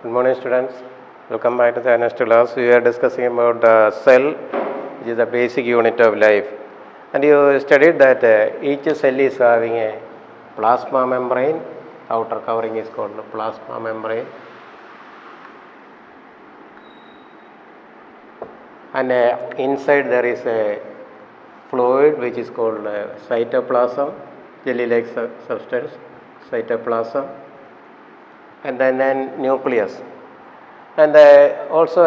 Good morning, students. Welcome back to the next class. We are discussing about the cell, which is the basic unit of life. And you studied that each cell is having a plasma membrane. Outer covering is called the plasma membrane. And inside there is a fluid which is called cytoplasm, jelly-like substance, cytoplasm, and then nucleus. And also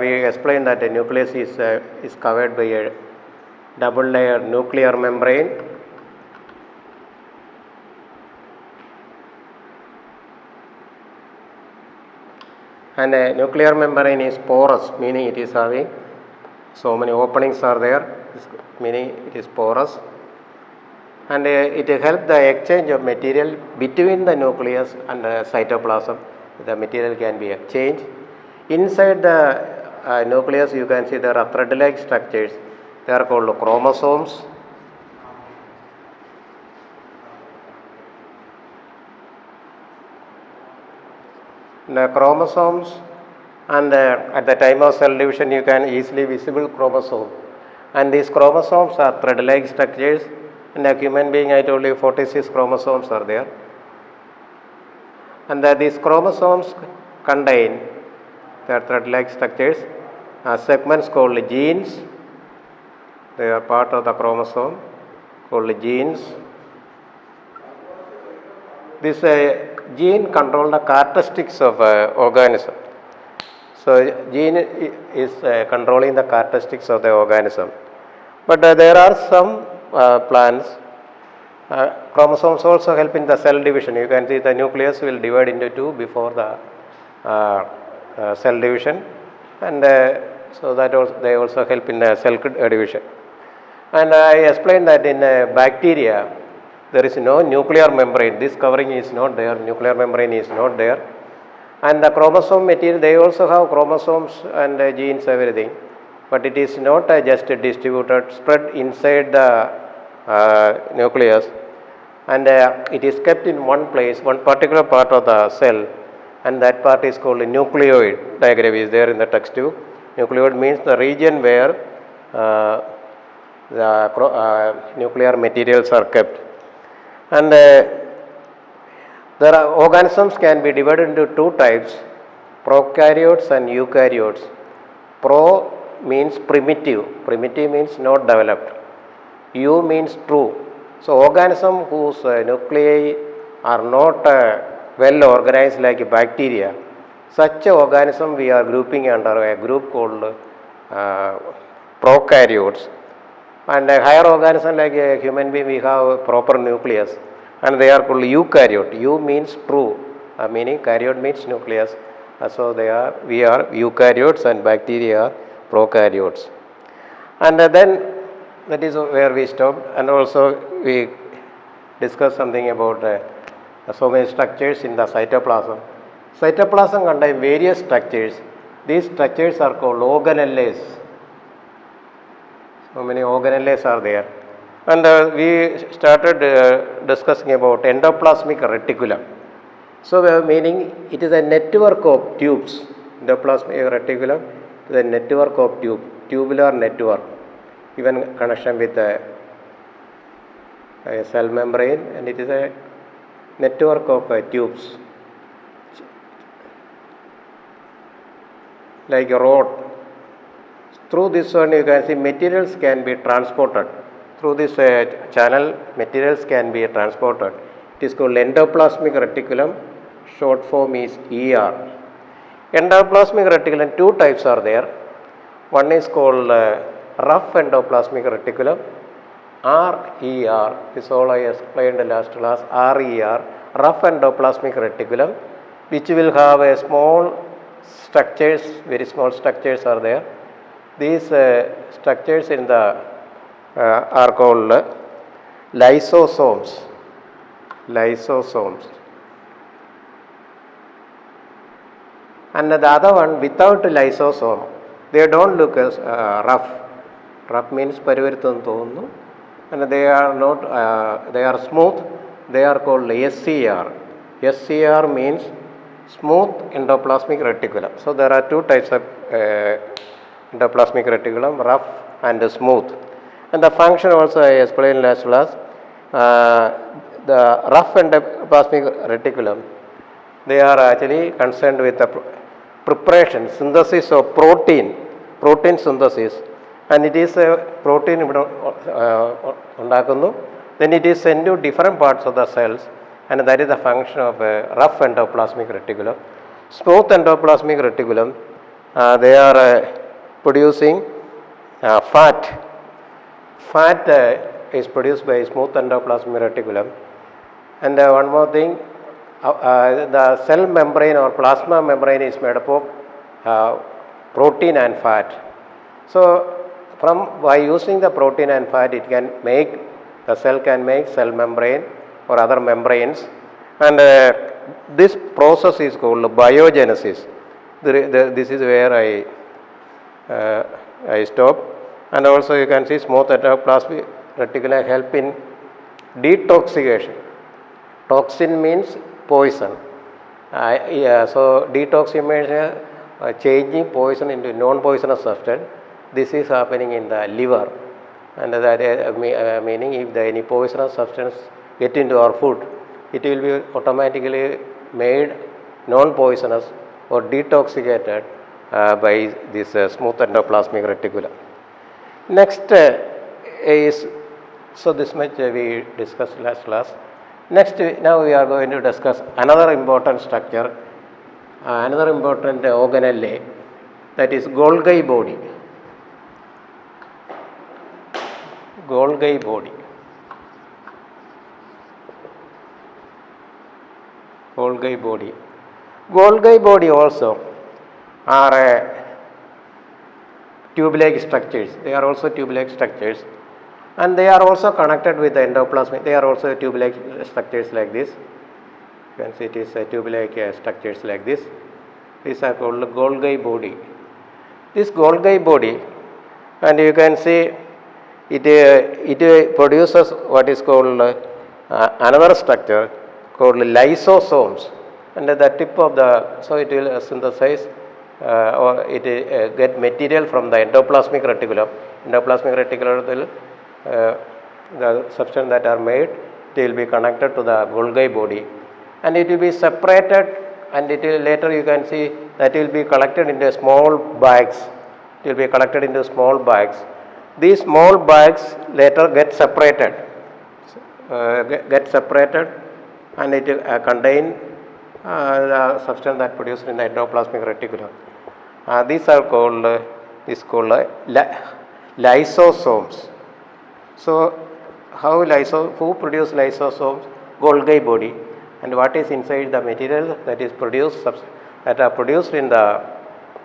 we explained that the nucleus is covered by a double layer nuclear membrane. And the nuclear membrane is porous, meaning it is having so many openings are there, meaning it is porous. And it helps the exchange of material between the nucleus and the cytoplasm. The material can be exchanged. Inside the nucleus, you can see there are thread-like structures. They are called chromosomes. The chromosomes, and at the time of cell division, you can easily visible chromosome. And these chromosomes are thread-like structures. In a human being, I told you 46 chromosomes are there. And these chromosomes contain their thread-like structures, segments called genes. They are part of the chromosome called genes. This gene control the characteristics of organism. So gene is controlling the characteristics of the organism. But there are some plants. Chromosomes also help in the cell division. You can see the nucleus will divide into two before the cell division, and so that also they also help in the cell division. And I explained that in bacteria there is no nuclear membrane. This covering is not there. Nuclear membrane is not there. And the chromosome material, they also have chromosomes and genes, everything, but it is not just distributed, spread inside the nucleus, and it is kept in one place, one particular part of the cell, and that part is called nucleoid. Diagram is there in the textbook. Nucleoid means the region where the nuclear materials are kept. And there are organisms can be divided into two types, prokaryotes and eukaryotes. Pro means primitive. Primitive means not developed. U means true. So organism whose nuclei are not well organized like bacteria, such organism we are grouping under a group called prokaryotes. And a higher organism like a human being, we have proper nucleus, and they are called eukaryote. U means true, meaning karyote means nucleus. So we are eukaryotes, and bacteria are prokaryotes. And then that is where we stopped, and also we discussed something about so many structures in the cytoplasm. Cytoplasm contains various structures. These structures are called organelles. So many organelles are there. And we started discussing about endoplasmic reticulum. So meaning it is a network of tubes. Endoplasmic reticulum is a network of tubular network, even connection with a cell membrane, and it is a network of tubes like a rod. Through this one you can see materials can be transported. Through this channel materials can be transported. It is called endoplasmic reticulum. Short form is ER. Endoplasmic reticulum, two types are there. One is called rough endoplasmic reticulum, RER. This all I explained in the last class. RER, rough endoplasmic reticulum, which will have a small structures, very small structures are there. These structures in the are called lysosomes. Lysosomes. And the other one without lysosome, they don't look as rough. Rough means പരിവരുത്തെന്ന് തോന്നുന്നു. And they are not, they are smooth. They are called SCR. SCR means smooth endoplasmic reticulum. So there are two types of endoplasmic reticulum, rough and smooth. And the function also I explained as well as the rough endoplasmic reticulum, they are actually concerned with the preparation, synthesis of protein synthesis, and it is a protein then it is sent to different parts of the cells, and that is the function of a rough endoplasmic reticulum. Smooth endoplasmic reticulum, they are producing fat. Fat is produced by smooth endoplasmic reticulum. And one more thing, the cell membrane or plasma membrane is made up of protein and fat. So by using the protein and fat, the cell can make cell membrane or other membranes, and this process is called biogenesis. This is where I stop. And also you can see smooth endoplasmic reticulum help in detoxification. Toxin means poison. So detoxification means changing poison into non-poisonous substance. This is happening in the liver, and that meaning if any poisonous substance get into our food, it will be automatically made non-poisonous or detoxicated by this smooth endoplasmic reticulum. Next is, so this much we discussed last class. Next, now we are going to discuss another important structure, another important organelle, that is Golgi body. Golgi body. Golgi body. Golgi body also are tube-like structures. They are also tube-like structures, and they are also connected with the endoplasmic. They are also tube-like structures like this. You can see it is tube-like structures like this. These are called Golgi body. This Golgi body, and you can see it produces what is called another structure called lysosomes, and at the tip of so it will synthesize or it get material from the endoplasmic reticulum. Endoplasmic reticulum will the substance that are made, they will be connected to the Golgi body, and it will be separated, and it will later you can see that will be collected into small bags. It will be collected into small bags. These small bags later get separated, and it contain the substance that produced in the endoplasmic reticulum. These are called lysosomes. So who produce lysosomes? Golgi body. And what is inside the material that is produced, that are produced in the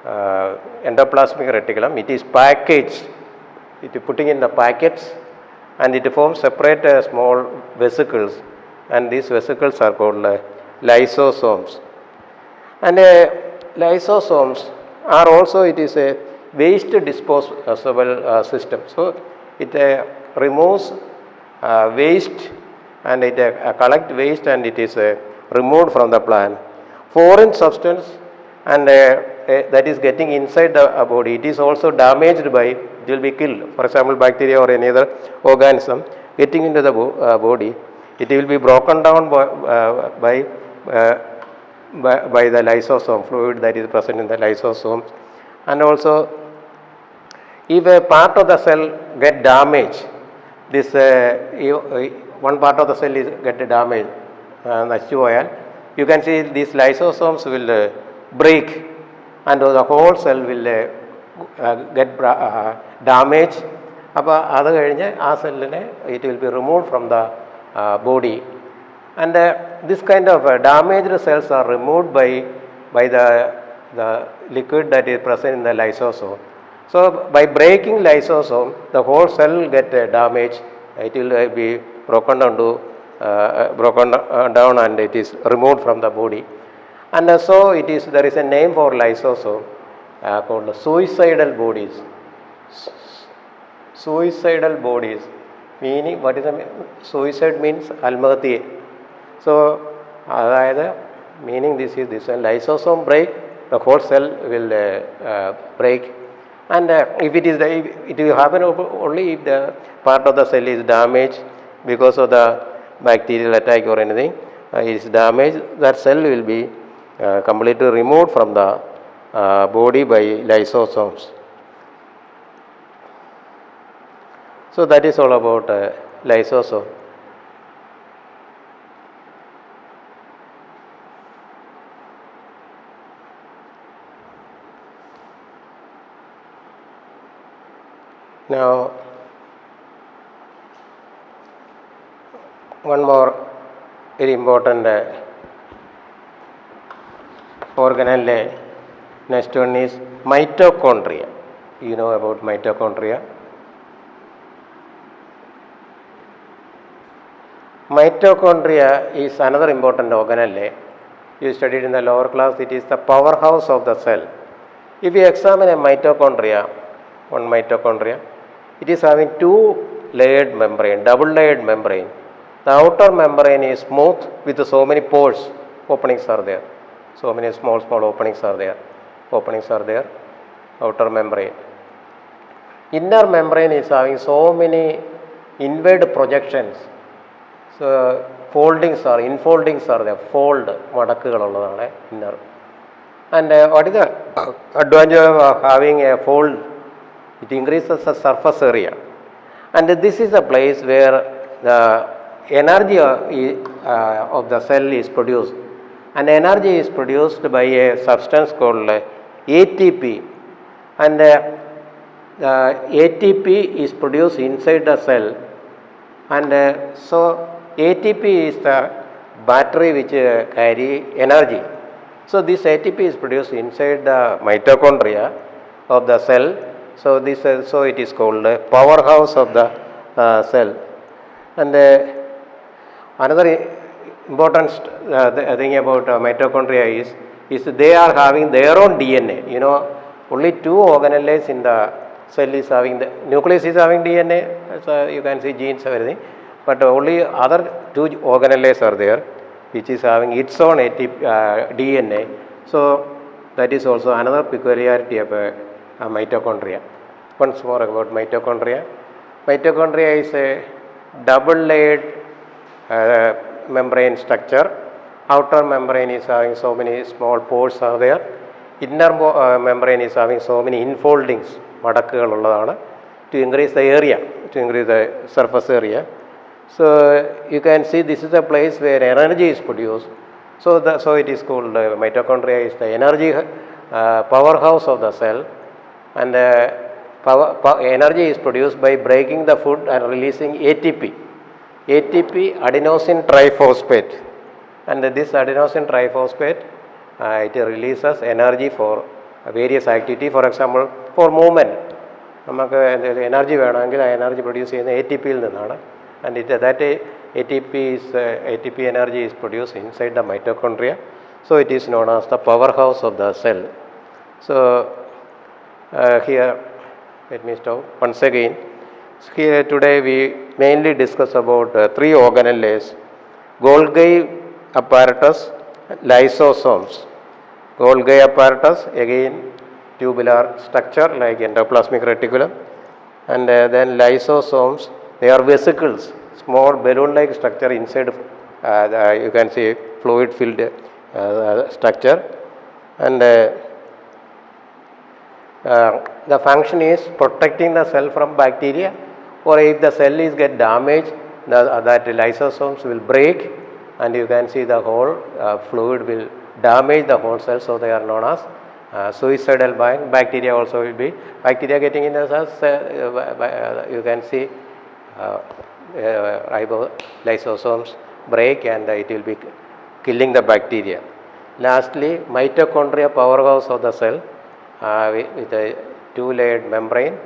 endoplasmic reticulum? It is packaged. It is putting in the packets, and it forms separate small vesicles, and these vesicles are called lysosomes. And lysosomes are also, it is a waste disposable system. So it removes waste, and it collects waste, and it is removed from the plant. Foreign substance and that is getting inside the body, it is also damaged by, it will be killed. For example, bacteria or any other organism getting into the body, it will be broken down by the lysosome fluid that is present in the lysosomes. And also, if a part of the cell get damaged, this one part of the cell is get damaged, you can see these lysosomes will break, and the whole cell will get damaged. It will be removed from the body, and this kind of damaged cells are removed by the liquid that is present in the lysosome. So by breaking lysosome, the whole cell will get damaged. It will be broken down and it is removed from the body. And so there is a name for lysosome called suicidal bodies. Suicidal bodies, meaning what is suicide means almathye. So meaning this is this lysosome break, the whole cell will break. And if it is it will happen only if the part of the cell is damaged because of the bacterial attack or anything is damaged, that cell will be completely removed from the body by lysosomes. So that is all about lysosome. Now, one more very important organelle. Next one is mitochondria. You know about mitochondria? Mitochondria is another important organelle. You studied in the lower class, it is the powerhouse of the cell. If you examine a mitochondria, one mitochondria, it is having two layered membrane, double layered membrane. The outer membrane is smooth with so many pores, openings are there. So many small openings are there. Outer membrane. Inner membrane is having so many inward projections. So infoldings are there, fold, inner. And what is the advantage of having a fold? It increases the surface area. And this is a place where the energy of the cell is produced. And energy is produced by a substance called ATP. And ATP is produced inside the cell. And so ATP is the battery which carry energy. So this ATP is produced inside the mitochondria of the cell. So it is called the powerhouse of the cell. And another important thing about mitochondria is they are having their own DNA. You know, only two organelles in the cell is having the nucleus is having DNA. So you can see genes and everything. But only other two organelles are there, which is having its own DNA. So that is also another peculiarity of mitochondria. Once more about mitochondria. Mitochondria is a double layered membrane structure. Outer membrane is having so many small pores are there. Inner membrane is having so many infoldings, to increase the area, to increase the surface area. So you can see this is a place where energy is produced. So it is called mitochondria is the energy powerhouse of the cell, and energy is produced by breaking the food and releasing ATP, adenosine triphosphate, and this adenosine triphosphate it releases energy for various activity. For example, for movement, energy energy produced in ATP. And that ATP energy is produced inside the mitochondria. So it is known as the powerhouse of the cell. So here, let me stop once again. So here today we mainly discuss about three organelles: Golgi apparatus, lysosomes. Golgi apparatus, again tubular structure like endoplasmic reticulum, and then lysosomes. They are vesicles, small balloon-like structure inside. You can see fluid-filled structure, and the function is protecting the cell from bacteria, or if the cell is get damaged, that lysosomes will break, and you can see the whole fluid will damage the whole cell. So they are known as suicidal bacteria. Also will be bacteria getting in the cells. You can see. Lysosomes break and it will be killing the bacteria. Lastly, mitochondria, powerhouse of the cell with a two-layered membrane,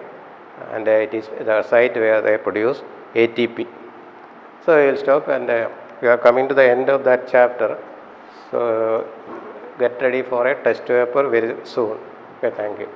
and it is the site where they produce ATP. So we will stop, and we are coming to the end of that chapter. So get ready for a test paper very soon. Okay, thank you.